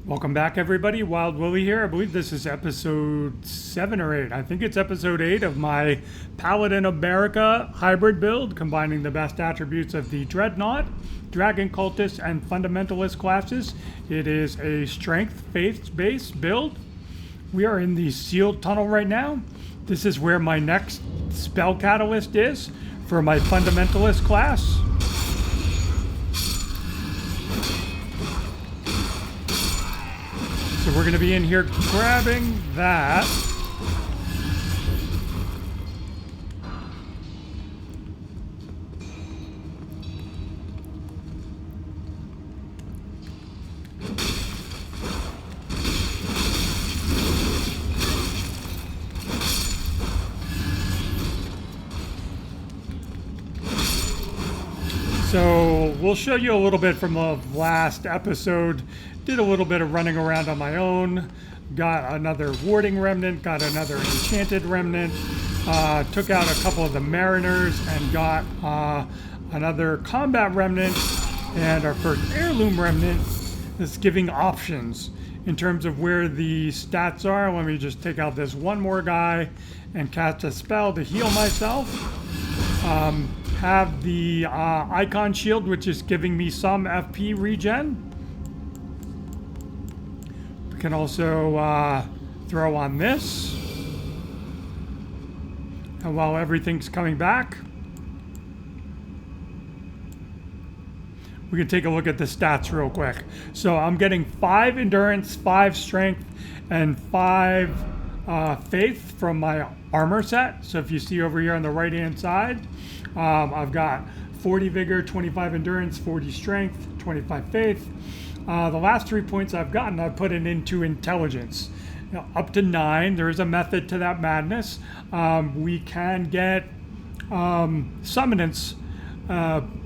Welcome back, everybody. Wild Willie here. I believe this is episode 7 or 8. I think it's episode 8 of my Paladin of Marika hybrid build, combining the best attributes of the Dreadnought, Dragon Cultist, and Fundamentalist classes. It is a strength, faith-based build. We are in the sealed tunnel right now. This is where my next spell catalyst is for my Fundamentalist class. So we're going to be in here grabbing that. So we'll show you a little bit from the last episode. Did a little bit of running around on my own. Got another warding remnant, got another enchanted remnant. Took out a couple of the mariners and got another combat remnant and our first heirloom remnant. That's giving options in terms of where the stats are. Let me just take out this one more guy and cast a spell to heal myself. Have the icon shield, which is giving me some FP regen. We can also throw on this. And while everything's coming back, we can take a look at the stats real quick. So I'm getting 5 endurance, 5 strength, and 5 faith from my armor set. So if you see over here on the right hand side, I've got 40 vigor, 25 endurance, 40 strength, 25 faith. The last 3 points I've gotten, I've put it into intelligence. Up to 9. There is a method to that madness. We can get summonance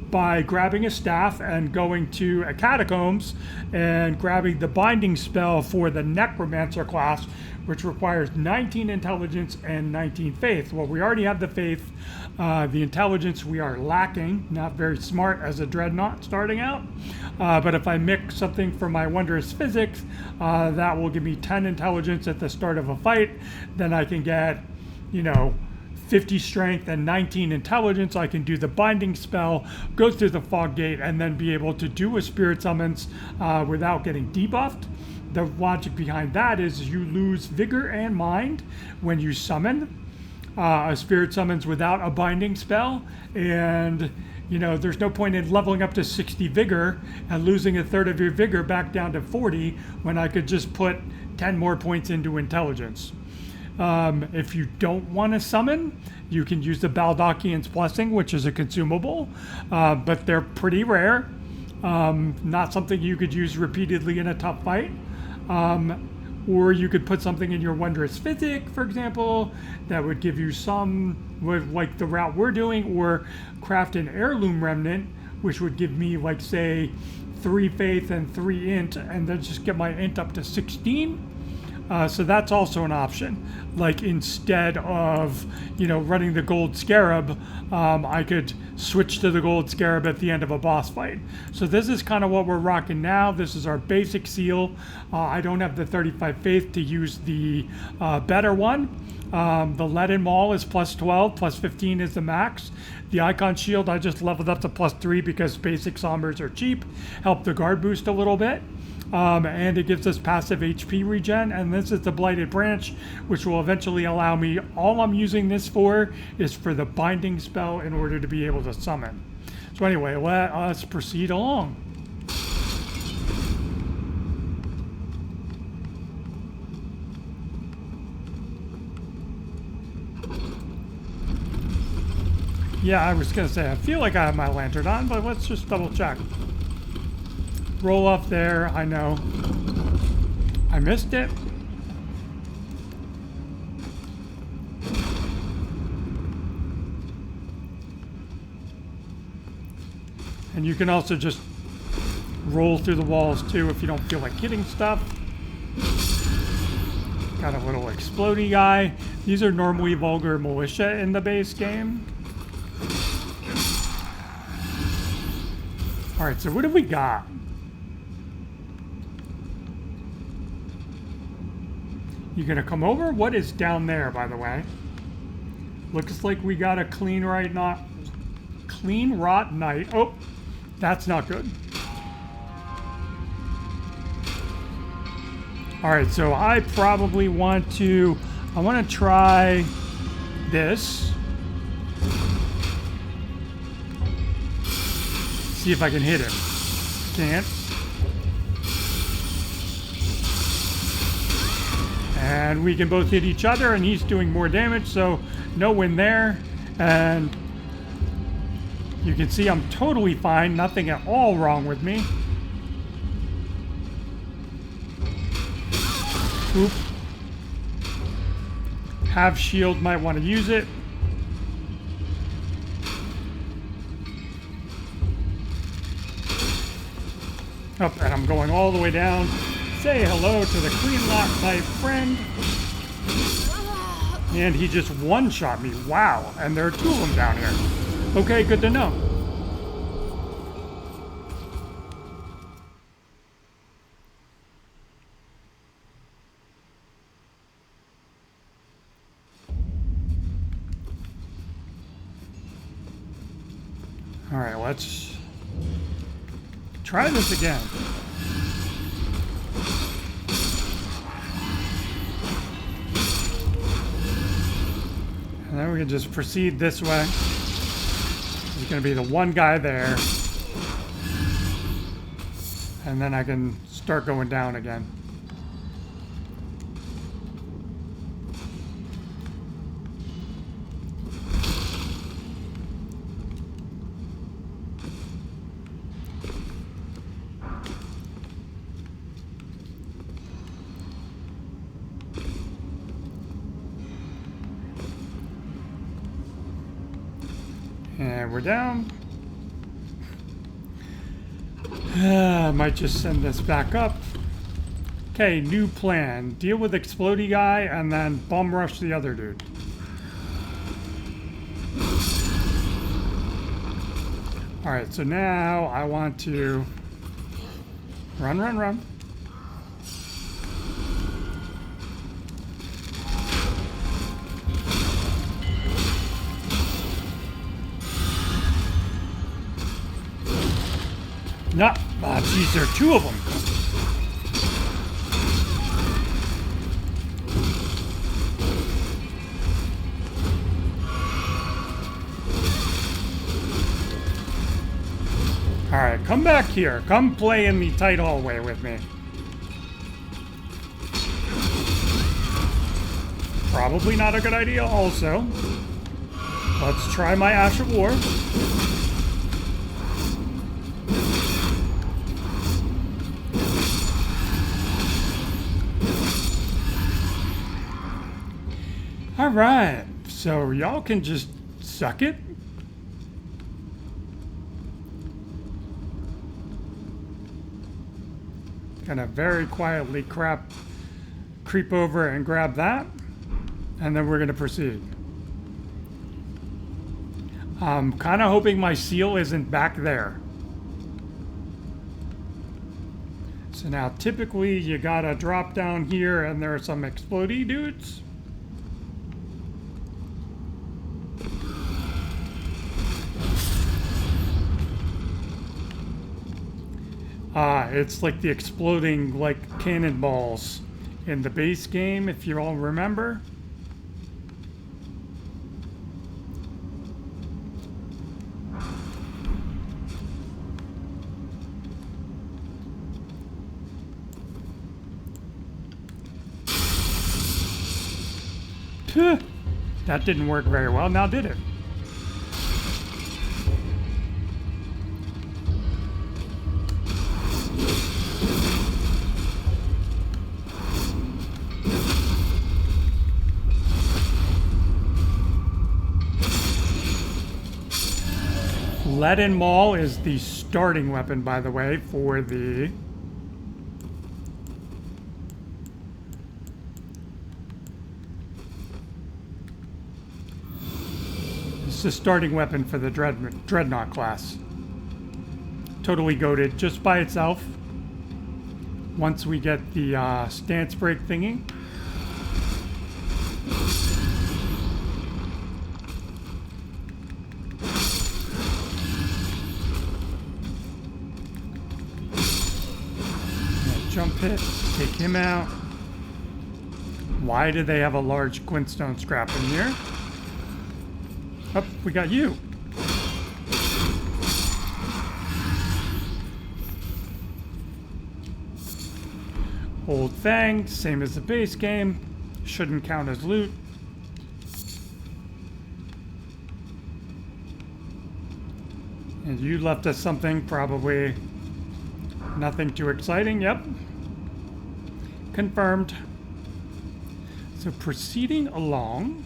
by grabbing a staff and going to a catacombs and grabbing the binding spell for the necromancer class, which requires 19 intelligence and 19 faith. Well, we already have the faith. The intelligence we are lacking, not very smart as a Dreadnought starting out. But if I mix something from my wondrous physics, that will give me 10 intelligence at the start of a fight. Then I can get, 50 strength and 19 intelligence. I can do the binding spell, go through the fog gate, and then be able to do a spirit summons without getting debuffed. The logic behind that is you lose vigor and mind when you summon. A spirit summons without a binding spell, and there's no point in leveling up to 60 vigor and losing a third of your vigor back down to 40 when I could just put 10 more points into intelligence. If you don't want to summon, you can use the Baldachian's Blessing, which is a consumable, but they're pretty rare. Not something you could use repeatedly in a tough fight. Or you could put something in your wondrous physic, for example, that would give you some, like the route we're doing, or craft an heirloom remnant, which would give me, like, say, 3 faith and 3 int, and then just get my int up to 16. So that's also an option. Like, instead of, running the gold scarab, I could switch to the gold scarab at the end of a boss fight. So this is kind of what we're rocking now. This is our basic seal. I don't have the 35 faith to use the better one. The leaden maul is plus 12, plus 15 is the max. The icon shield I just leveled up to plus 3 because basic sombers are cheap. Help the guard boost a little bit. And it gives us passive HP regen, and this is the Blighted Branch, which will eventually allow me, all I'm using this for is for the binding spell in order to be able to summon. So anyway, let us proceed along. Yeah, I was gonna say, I feel like I have my lantern on, but let's just double check. Roll off there, I know. I missed it. And you can also just roll through the walls too if you don't feel like hitting stuff. Got a little explodey guy. These are normally vulgar militia in the base game. Alright, so what have we got? You gonna come over? What is down there, by the way? Looks like we got a clean rot knight. Oh, that's not good. All right, so I probably want to try this. See if I can hit him. Can't. And we can both hit each other, and he's doing more damage, so no win there. And you can see I'm totally fine, nothing at all wrong with me. Oop. Have shield, might want to use it. Oh, and I'm going all the way down. Say hello to the Queen Lock type friend. And he just one-shot me. Wow. And there are two of them down here. Okay, good to know. All right, let's try this again. And then we can just proceed this way. There's going to be the one guy there. And then I can start going down again. And we're down. I might just send this back up. Okay, new plan. Deal with Explodey guy and then bum rush the other dude. Alright, so now I want to run. No, geez, there are two of them. All right, come back here. Come play in the tight hallway with me. Probably not a good idea also. Let's try my Ash of War. All right, so y'all can just suck it. Gonna very quietly creep over and grab that, and then we're gonna proceed. I'm kind of hoping my seal isn't back there. So now typically you gotta drop down here and there are some explodey dudes. It's like the exploding like cannonballs in the base game, if you all remember. That didn't work very well, now did it? Leaden Maul is the starting weapon, by the way, for the... It's the starting weapon for the Dreadnought class. Totally goated just by itself. Once we get the stance break thingy. jump hit. Take him out. Why do they have a large glintstone scrap in here? Oh, we got you. Old Fang, same as the base game. Shouldn't count as loot. And you left us something, probably nothing too exciting. Yep. Confirmed. So proceeding along.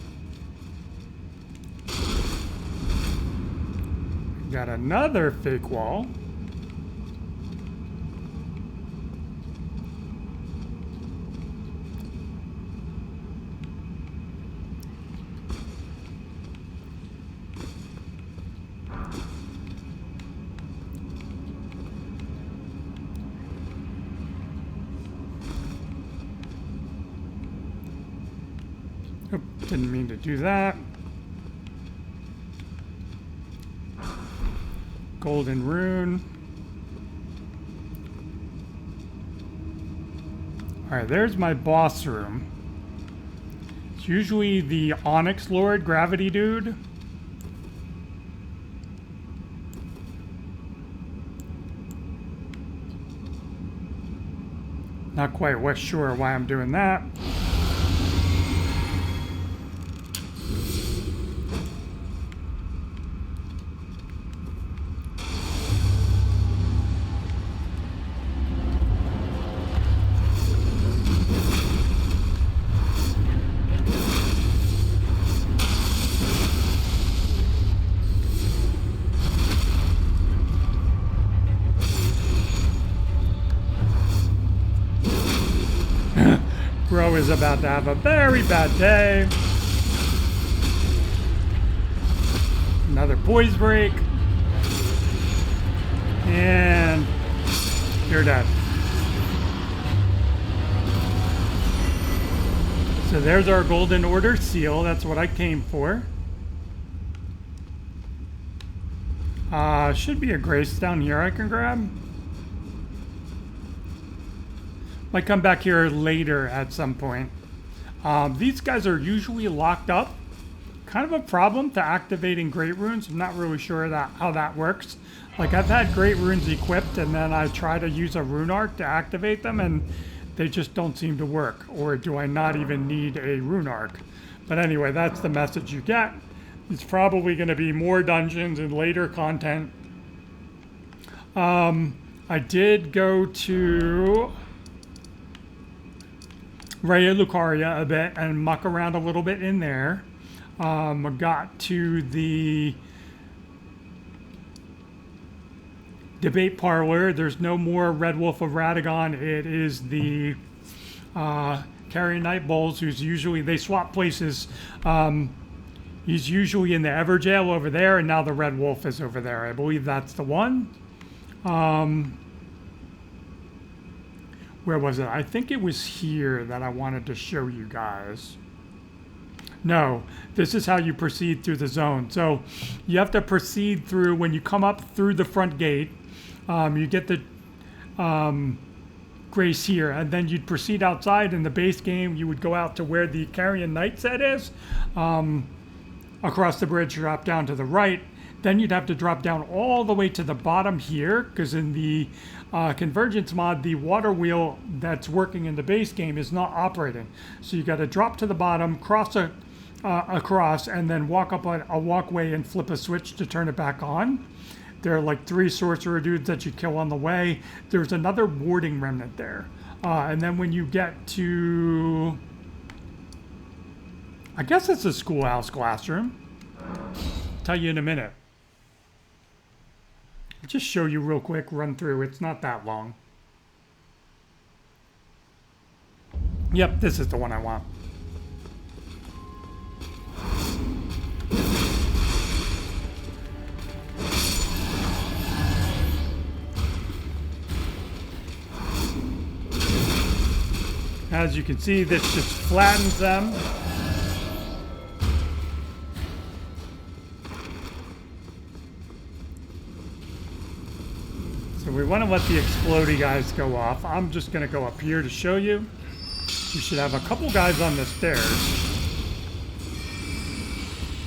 Got another fake wall. Oop, didn't mean to do that. Golden rune. Alright, there's my boss room. It's usually the Onyx Lord gravity dude. Not quite sure why I'm doing that. Bro is about to have a very bad day. Another poise break. And you're dead. So there's our Golden Order seal. That's what I came for. Should be a grace down here I can grab. Might come back here later at some point. These guys are usually locked up. Kind of a problem to activating Great Runes. I'm not really sure how that works. Like, I've had Great Runes equipped and then I try to use a Rune Arc to activate them and they just don't seem to work. Or do I not even need a Rune Arc? But anyway, that's the message you get. It's probably going to be more dungeons and later content. I did go to Raya Lucaria a bit and muck around a little bit in there. Got to the debate parlor. There's no more Red Wolf of Radagon. It is the Carrion Knight Bowls, who's usually, they swap places. He's usually in the Everjail over there, and now the Red Wolf is over there. I believe that's the one. Where was it? I think it was here that I wanted to show you guys. No, this is how you proceed through the zone. So you have to proceed through, when you come up through the front gate, you get the grace here, and then you'd proceed outside. In the base game, you would go out to where the Carrion Knight set is, across the bridge, drop down to the right. Then you'd have to drop down all the way to the bottom here, because in the Convergence Mod, the water wheel that's working in the base game is not operating. So you got to drop to the bottom, cross across, and then walk up a walkway and flip a switch to turn it back on. There are like 3 sorcerer dudes that you kill on the way. There's another warding remnant there. And then when you get to, I guess it's a schoolhouse classroom. I'll tell you in a minute. I'll just show you real quick, run through. It's not that long. Yep, this is the one I want. As you can see, this just flattens them. So we want to let the explodey guys go off. I'm just going to go up here to show you. We should have a couple guys on the stairs.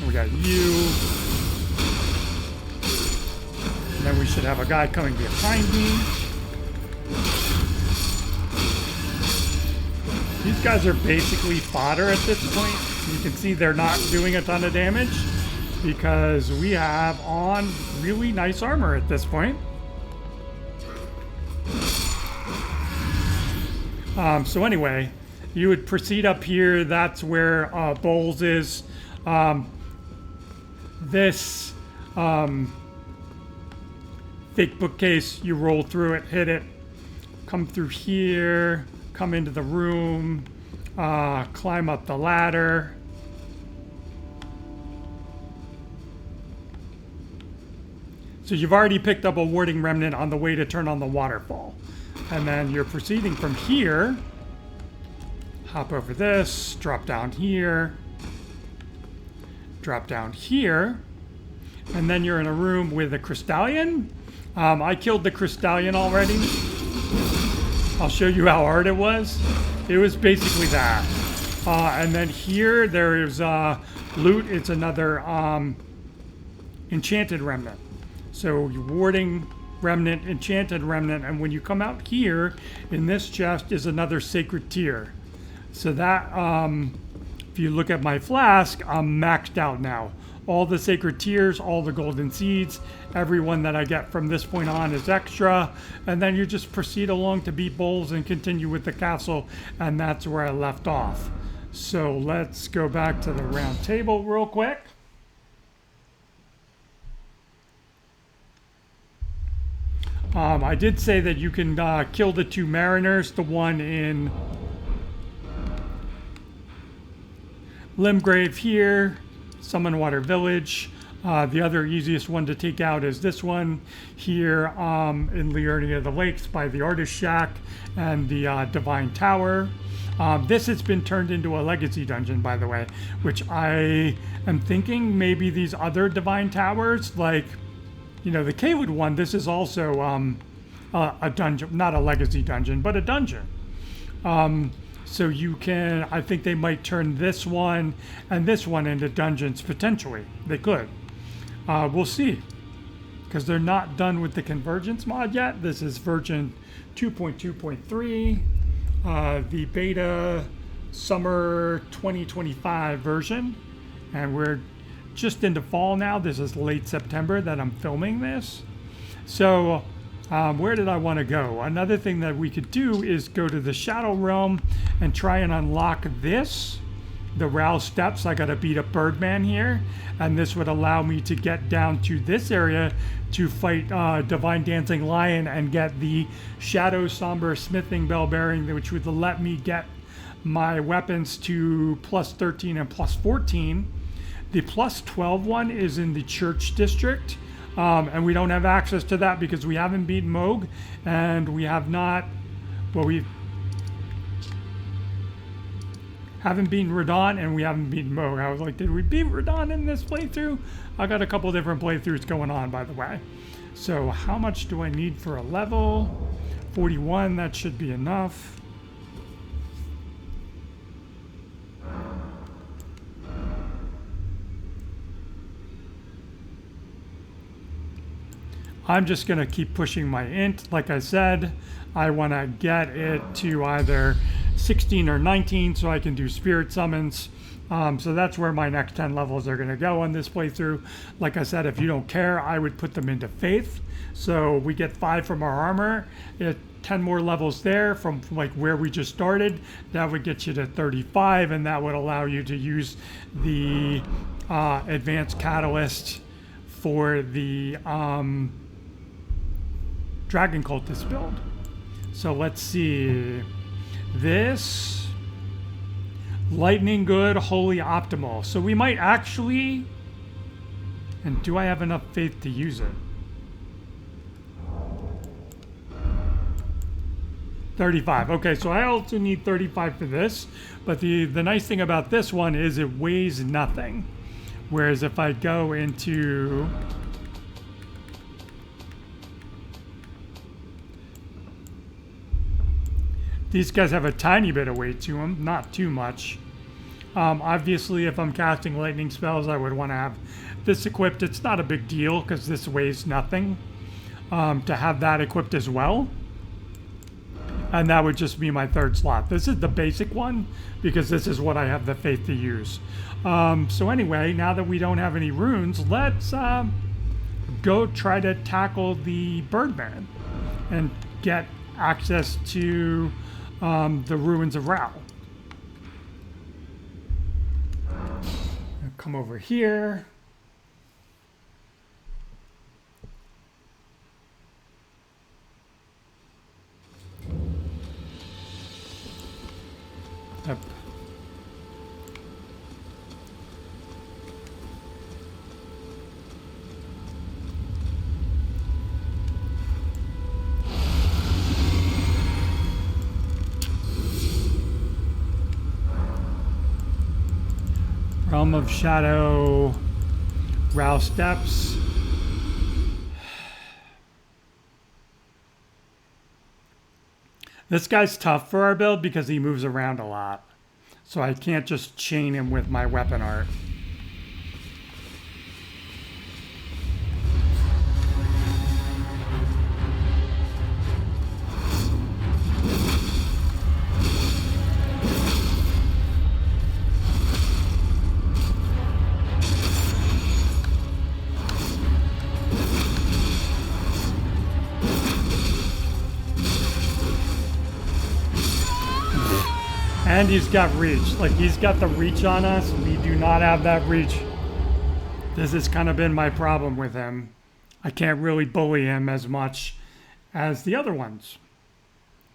We got you. And then we should have a guy coming behind me. These guys are basically fodder at this point. You can see they're not doing a ton of damage because we have on really nice armor at this point. So anyway, you would proceed up here. That's where Bowls is. This fake bookcase, you roll through it, hit it, come through here, come into the room, climb up the ladder. So you've already picked up a warding remnant on the way to turn on the waterfall. And then you're proceeding from here. Hop over this, drop down here, drop down here, and then you're in a room with a Crystallion. I killed the Crystallion already. I'll show you how hard it was. It was basically that. And then here there is loot. It's another enchanted remnant. So you're warding remnant, enchanted remnant, and when you come out here in this chest is another sacred tier. So that if you look at my flask, I'm maxed out now. All the sacred tiers, all the golden seeds, everyone that I get from this point on is extra. And then you just proceed along to beat Bowls and continue with the castle. And that's where I left off. So let's go back to the round table real quick. I did say that you can kill the two mariners, the one in Limgrave here, Summonwater Village. The other easiest one to take out is this one here in Liurnia of the Lakes by the Artist Shack and the Divine Tower. This has been turned into a legacy dungeon, by the way, which I am thinking maybe these other Divine Towers, like, you know, the Kaywood one, this is also a dungeon, not a legacy dungeon, but a dungeon. So you can, I think they might turn this one and this one into dungeons potentially. They could. We'll see. Because they're not done with the Convergence mod yet. This is version 2.2.3, the beta summer 2025 version. And we're just into fall now. This is late September that I'm filming this. So where did I want to go? Another thing that we could do is go to the Shadow Realm and try and unlock this, the Rauh Steps. I got to beat up Birdman here, and this would allow me to get down to this area to fight Divine Dancing Lion and get the Shadow Somber Smithing Bell Bearing, which would let me get my weapons to plus 13 and plus 14. The plus 12 one is in the Church District, and we don't have access to that because we haven't beaten Moog, and we have not, well, we haven't beaten Radon, and we haven't beaten Moog. I was like, did we beat Radon in this playthrough? I got a couple different playthroughs going on, by the way. So how much do I need for a level? 41, that should be enough. I'm just going to keep pushing my int. Like I said, I want to get it to either 16 or 19 so I can do spirit summons. So that's where my next 10 levels are going to go on this playthrough. Like I said, if you don't care, I would put them into faith. So we get 5 from our armor. 10 more levels there from like where we just started. That would get you to 35, and that would allow you to use the advanced catalyst for the Dragon Cultist build. So let's see. This lightning good, holy optimal. So we might actually, and do I have enough faith to use it? 35. Okay, so I also need 35 for this, but the nice thing about this one is it weighs nothing. Whereas if I go into These guys have a tiny bit of weight to them, not too much. Obviously, if I'm casting lightning spells, I would want to have this equipped. It's not a big deal because this weighs nothing. To have that equipped as well. And that would just be my third slot. This is the basic one because this is what I have the faith to use. So anyway, now that we don't have any runes, let's go try to tackle the Birdman and get access to the Ruins of Rauh. Come over here. Yep. Realm of Shadow, Rauh Steppes. This guy's tough for our build because he moves around a lot. So I can't just chain him with my weapon art. And he's got reach. Like, he's got the reach on us. We do not have that reach. This has kind of been my problem with him. I can't really bully him as much as the other ones.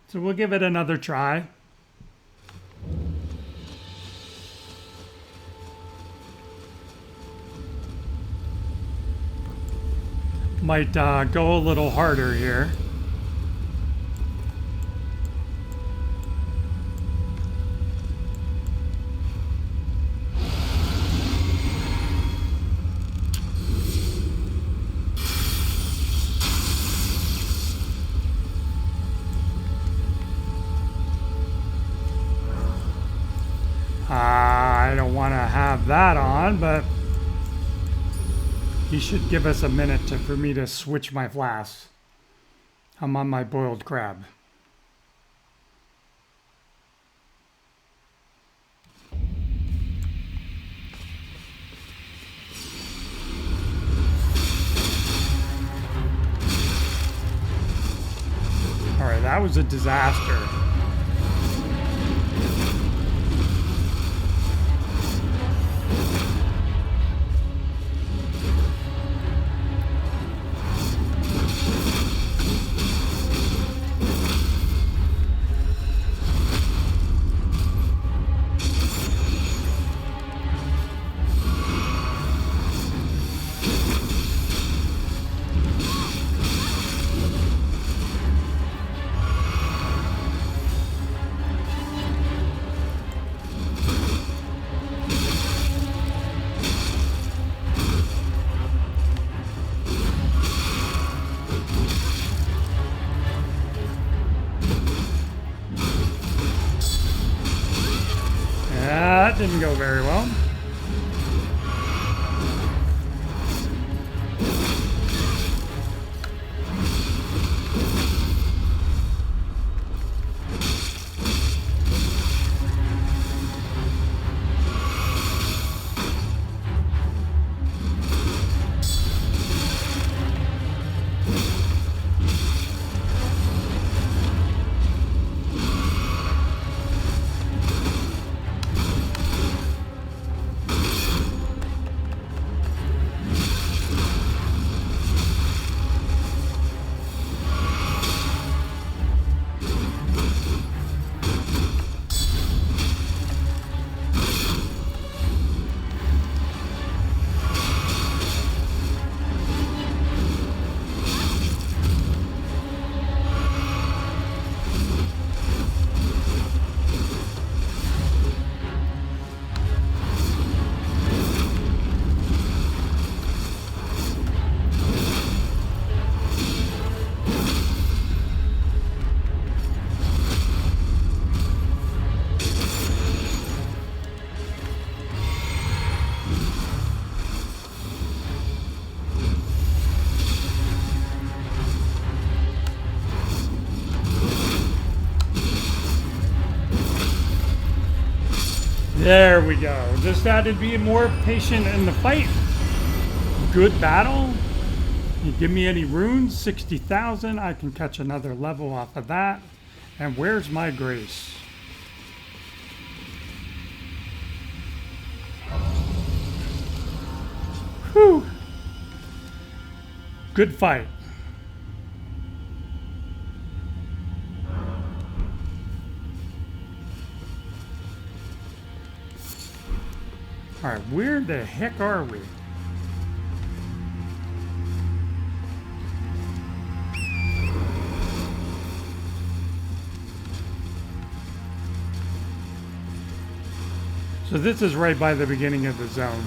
So we'll give it another try. Might go a little harder here. I don't want to have that on, but he should give us a minute for me to switch my flasks. I'm on my boiled crab. All right, that was a disaster. That didn't go very well. There we go. Just had to be more patient in the fight. Good battle. You give me any runes? 60,000. I can catch another level off of that. And where's my grace? Whew. Good fight. All right, where the heck are we? So this is right by the beginning of the zone.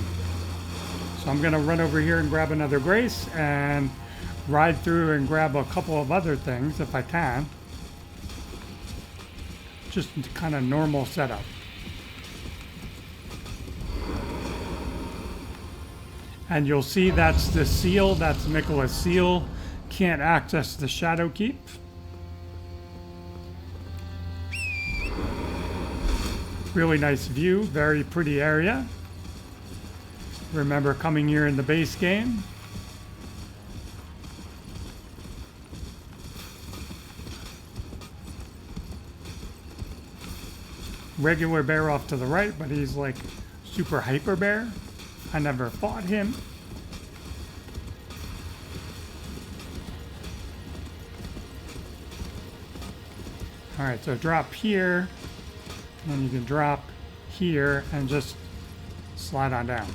So I'm gonna run over here and grab another grace and ride through and grab a couple of other things if I can. Just kind of normal setup. And you'll see that's the seal, that's Nicholas' seal. Can't access the Shadow Keep. Really nice view, very pretty area. Remember coming here in the base game. Regular bear off to the right, but he's like super hyper bear. I never fought him. All right, so drop here, and then you can drop here and just slide on down.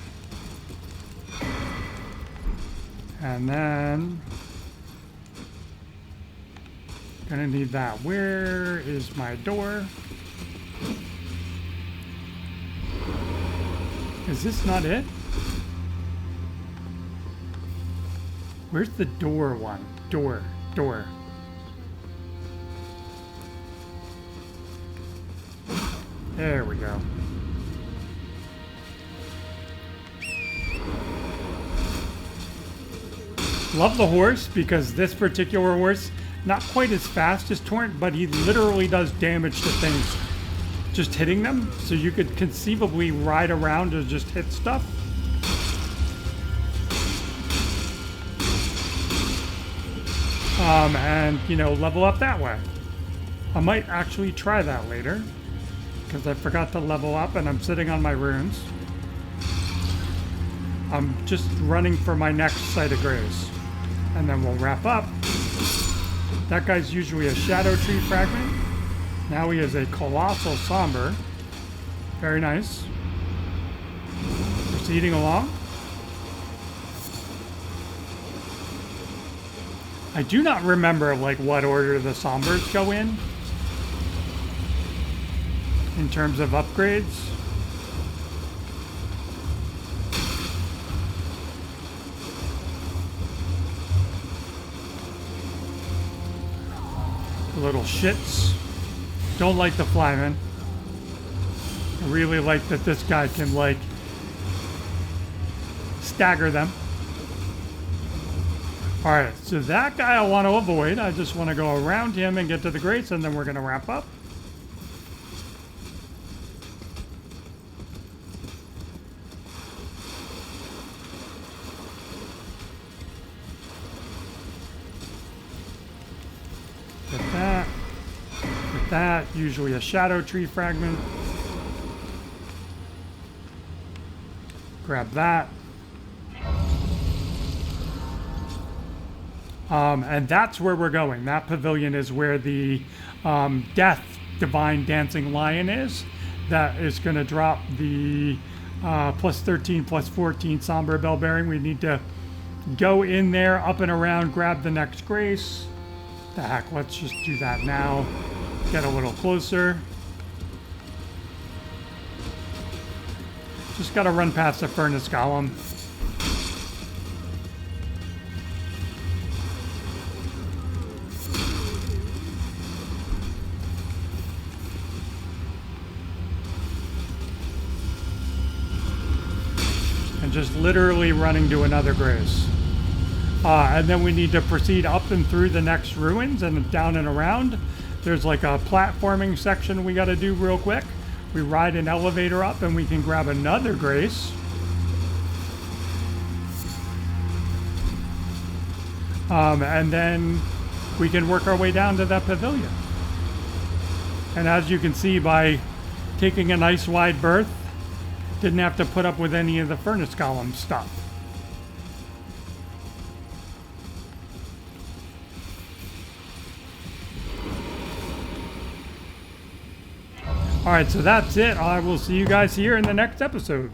And then, gonna need that. Where is my door? Is this not it? Where's the door one? Door. There we go. Love the horse because this particular horse, not quite as fast as Torrent, but he literally does damage to things just hitting them. So you could conceivably ride around and just hit stuff. And, you know, level up that way. I might actually try that later because I forgot to level up and I'm sitting on my runes. I'm just running for my next site of grace. And then we'll wrap up. That guy's usually a Shadow Tree fragment. Now he is a Colossal Somber. Very nice. Proceeding along. I do not remember like what order the Sombers go in terms of upgrades. Little shits. Don't like the flyman. I really like that this guy can like stagger them. Alright, so that guy I want to avoid. I just want to go around him and get to the grace and then we're going to wrap up. That, usually a Shadow Tree fragment. Grab that. And that's where we're going. That pavilion is where the Death Divine Dancing Lion is. That is going to drop the plus 13, plus 14 Somber Bell Bearing. We need to go in there, up and around, grab the next grace. The heck, let's just do that now. Get a little closer. Just gotta run past the Furnace Golem. And just literally running to another grace. And then we need to proceed up and through the next ruins and down and around. There's like a platforming section we got to do real quick. We ride an elevator up and we can grab another grace. And then we can work our way down to that pavilion. And as you can see, by taking a nice wide berth, didn't have to put up with any of the furnace column stuff. All right, so that's it. I will see you guys here in the next episode.